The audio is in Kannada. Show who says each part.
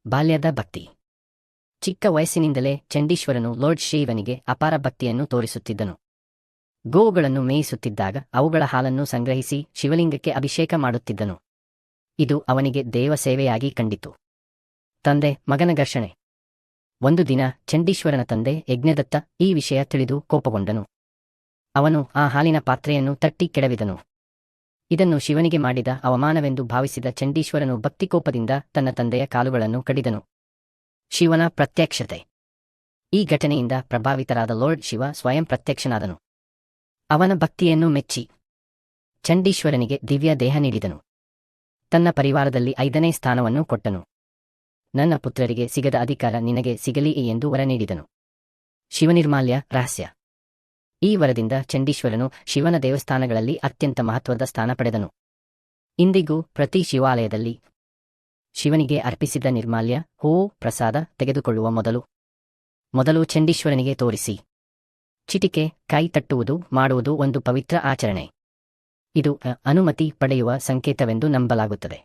Speaker 1: ಬಾಲ್ಯದ ಭಕ್ತಿ. ಚಿಕ್ಕ ವಯಸ್ಸಿನಿಂದಲೇ ಚಂಡೀಶ್ವರನು ಲಾರ್ಡ್ ಶಿವನಿಗೆ ಅಪಾರ ಭಕ್ತಿಯನ್ನು ತೋರಿಸುತ್ತಿದ್ದನು. ಗೋವುಗಳನ್ನು ಮೇಯಿಸುತ್ತಿದ್ದಾಗ ಅವುಗಳ ಹಾಲನ್ನು ಸಂಗ್ರಹಿಸಿ ಶಿವಲಿಂಗಕ್ಕೆ ಅಭಿಷೇಕ ಮಾಡುತ್ತಿದ್ದನು. ಇದು ಅವನಿಗೆ ದೇವ ಸೇವೆಯಾಗಿ ಕಂಡಿತು. ತಂದೆ ಮಗನ ಘರ್ಷಣೆ. ಒಂದು ದಿನ ಚಂಡೀಶ್ವರನ ತಂದೆ ಯಜ್ಞದತ್ತ ಈ ವಿಷಯ ತಿಳಿದು ಕೋಪಗೊಂಡನು. ಅವನು ಆ ಹಾಲಿನ ಪಾತ್ರೆಯನ್ನು ತಟ್ಟಿ ಕೆಡವಿದನು. ಇದನ್ನು ಶಿವನಿಗೆ ಮಾಡಿದ ಅವಮಾನವೆಂದು ಭಾವಿಸಿದ ಚಂಡೀಶ್ವರನು ಭಕ್ತಿಕೋಪದಿಂದ ತನ್ನ ತಂದೆಯ ಕಾಲುಗಳನ್ನು ಕಡಿದನು. ಶಿವನ ಪ್ರತ್ಯಕ್ಷತೆ. ಈ ಘಟನೆಯಿಂದ ಪ್ರಭಾವಿತರಾದ ಲಾರ್ಡ್ ಶಿವ ಸ್ವಯಂ ಪ್ರತ್ಯಕ್ಷನಾದನು. ಅವನ ಭಕ್ತಿಯನ್ನು ಮೆಚ್ಚಿ ಚಂಡೀಶ್ವರನಿಗೆ ದಿವ್ಯ ದೇಹ ನೀಡಿದನು. ತನ್ನ ಪರಿವಾರದಲ್ಲಿ 5ನೇ ಸ್ಥಾನವನ್ನು ಕೊಟ್ಟನು. ನನ್ನ ಪುತ್ರರಿಗೆ ಸಿಗದ ಅಧಿಕಾರ ನಿನಗೆ ಸಿಗಲಿ ಎಂದು ವರ ನೀಡಿದನು. ಶಿವನಿರ್ಮಾಲ್ಯ ರಹಸ್ಯ. ಈ ವರದಿಂದ ಚಂಡೀಶ್ವರನು ಶಿವನ ದೇವಸ್ಥಾನಗಳಲ್ಲಿ ಅತ್ಯಂತ ಮಹತ್ವದ ಸ್ಥಾನ ಪಡೆದನು. ಇಂದಿಗೂ ಪ್ರತಿ ಶಿವಾಲಯದಲ್ಲಿ ಶಿವನಿಗೆ ಅರ್ಪಿಸಿದ ನಿರ್ಮಾಲ್ಯ ಹೂವು ಪ್ರಸಾದ ತೆಗೆದುಕೊಳ್ಳುವ ಮೊದಲು ಚಂಡೀಶ್ವರನಿಗೆ ತೋರಿಸಿ ಚಿಟಿಕೆ ಕೈ ತಟ್ಟುವುದು ಮಾಡುವುದು ಒಂದು ಪವಿತ್ರ ಆಚರಣೆ. ಇದು ಅನುಮತಿ ಪಡೆಯುವ ಸಂಕೇತವೆಂದು ನಂಬಲಾಗುತ್ತದೆ.